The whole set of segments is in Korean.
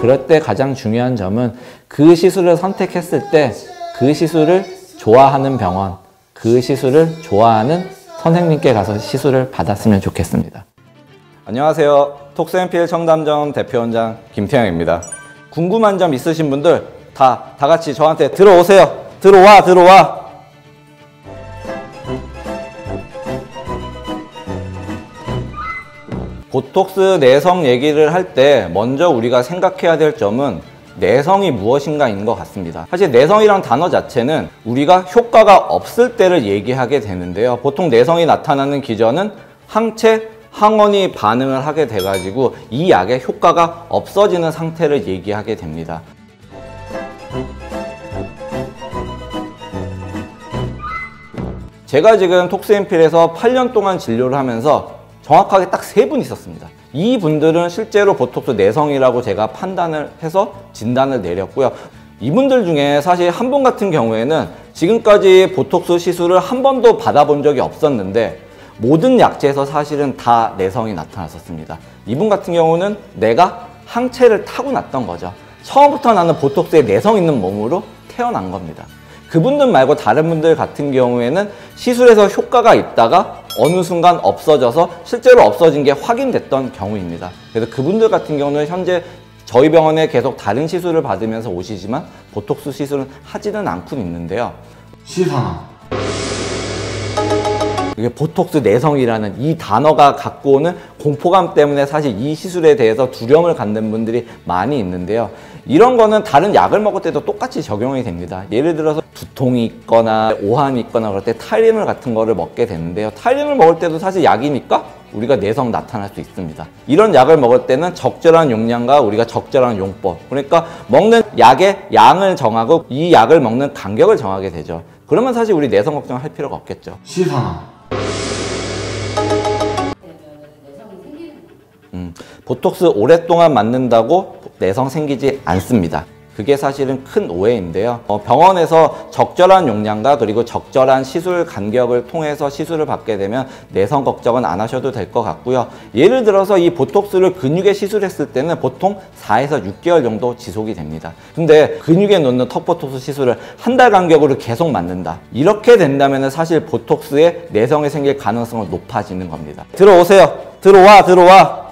그럴 때 가장 중요한 점은 그 시술을 선택했을 때 그 시술을 좋아하는 병원, 그 시술을 좋아하는 선생님께 가서 시술을 받았으면 좋겠습니다. 안녕하세요. 톡스앤필 청담점 대표원장 김태형입니다. 궁금한 점 있으신 분들 다 같이 저한테 들어오세요. 들어와. 보톡스 내성 얘기를 할 때 먼저 우리가 생각해야 될 점은 내성이 무엇인가인 것 같습니다. 사실 내성이란 단어 자체는 우리가 효과가 없을 때를 얘기하게 되는데요. 보통 내성이 나타나는 기전은 항체, 항원이 반응을 하게 돼가지고 이 약의 효과가 없어지는 상태를 얘기하게 됩니다. 제가 지금 톡스앤필에서 8년 동안 진료를 하면서 정확하게 딱 3분 있었습니다. 이 분들은 실제로 보톡스 내성이라고 제가 판단을 해서 진단을 내렸고요. 이분들 중에 사실 한 분 같은 경우에는 지금까지 보톡스 시술을 한 번도 받아본 적이 없었는데 모든 약제에서 사실은 다 내성이 나타났었습니다. 이분 같은 경우는 내가 항체를 타고났던 거죠. 처음부터 나는 보톡스에 내성 있는 몸으로 태어난 겁니다. 그분들 말고 다른 분들 같은 경우에는 시술에서 효과가 있다가 어느 순간 없어져서 실제로 없어진 게 확인됐던 경우입니다. 그래서 그분들 같은 경우는 현재 저희 병원에 계속 다른 시술을 받으면서 오시지만 보톡스 시술은 하지는 않고 있는데요. 시사나 이게 보톡스 내성이라는 이 단어가 갖고 오는 공포감 때문에 사실 이 시술에 대해서 두려움을 갖는 분들이 많이 있는데요. 이런 거는 다른 약을 먹을 때도 똑같이 적용이 됩니다. 예를 들어서 두통이 있거나 오한이 있거나 그럴 때 타이레놀 같은 거를 먹게 되는데요. 타이레놀 먹을 때도 사실 약이니까 우리가 내성 나타날 수 있습니다. 이런 약을 먹을 때는 적절한 용량과 우리가 적절한 용법, 그러니까 먹는 약의 양을 정하고 이 약을 먹는 간격을 정하게 되죠. 그러면 사실 우리 내성 걱정할 필요가 없겠죠. 시사나 보톡스 오랫동안 맞는다고 내성 생기지 않습니다. 그게 사실은 큰 오해인데요. 병원에서 적절한 용량과 그리고 적절한 시술 간격을 통해서 시술을 받게 되면 내성 걱정은 안 하셔도 될 것 같고요. 예를 들어서 이 보톡스를 근육에 시술했을 때는 보통 4에서 6개월 정도 지속이 됩니다. 근데 근육에 놓는 턱보톡스 시술을 한 달 간격으로 계속 맞는다. 이렇게 된다면 사실 보톡스에 내성이 생길 가능성은 높아지는 겁니다. 들어오세요. 들어와.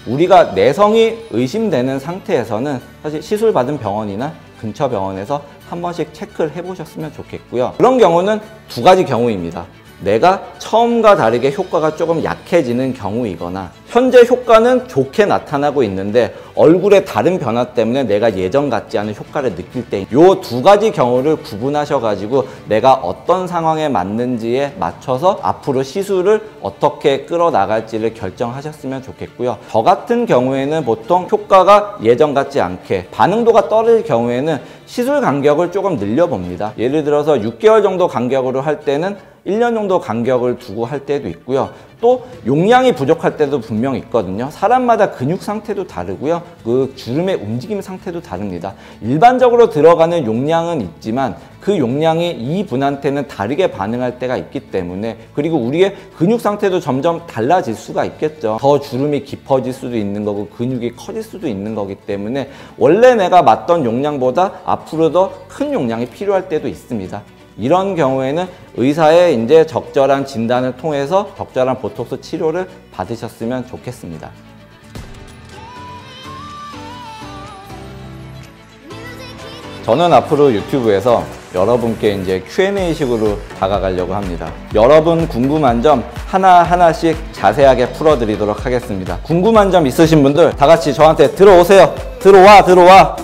우리가 내성이 의심되는 상태에서는 사실 시술 받은 병원이나 근처 병원에서 한 번씩 체크를 해보셨으면 좋겠고요. 그런 경우는 2가지 경우입니다. 내가 처음과 다르게 효과가 조금 약해지는 경우이거나 현재 효과는 좋게 나타나고 있는데 얼굴에 다른 변화 때문에 내가 예전 같지 않은 효과를 느낄 때 이 2가지 경우를 구분하셔가지고 내가 어떤 상황에 맞는지에 맞춰서 앞으로 시술을 어떻게 끌어나갈지를 결정하셨으면 좋겠고요. 저 같은 경우에는 보통 효과가 예전 같지 않게 반응도가 떨어질 경우에는 시술 간격을 조금 늘려봅니다. 예를 들어서 6개월 정도 간격으로 할 때는 1년 정도 간격을 두고 할 때도 있고요. 또 용량이 부족할 때도 분명 있거든요. 사람마다 근육 상태도 다르고요. 그 주름의 움직임 상태도 다릅니다. 일반적으로 들어가는 용량은 있지만 그 용량이 이분한테는 다르게 반응할 때가 있기 때문에, 그리고 우리의 근육 상태도 점점 달라질 수가 있겠죠. 더 주름이 깊어질 수도 있는 거고 근육이 커질 수도 있는 거기 때문에 원래 내가 맞던 용량보다 앞으로 더 큰 용량이 필요할 때도 있습니다. 이런 경우에는 의사의 이제 적절한 진단을 통해서 적절한 보톡스 치료를 받으셨으면 좋겠습니다. 저는 앞으로 유튜브에서 여러분께 이제 Q&A식으로 다가가려고 합니다. 여러분 궁금한 점 하나하나씩 자세하게 풀어드리도록 하겠습니다. 궁금한 점 있으신 분들 다 같이 저한테 들어오세요. 들어와.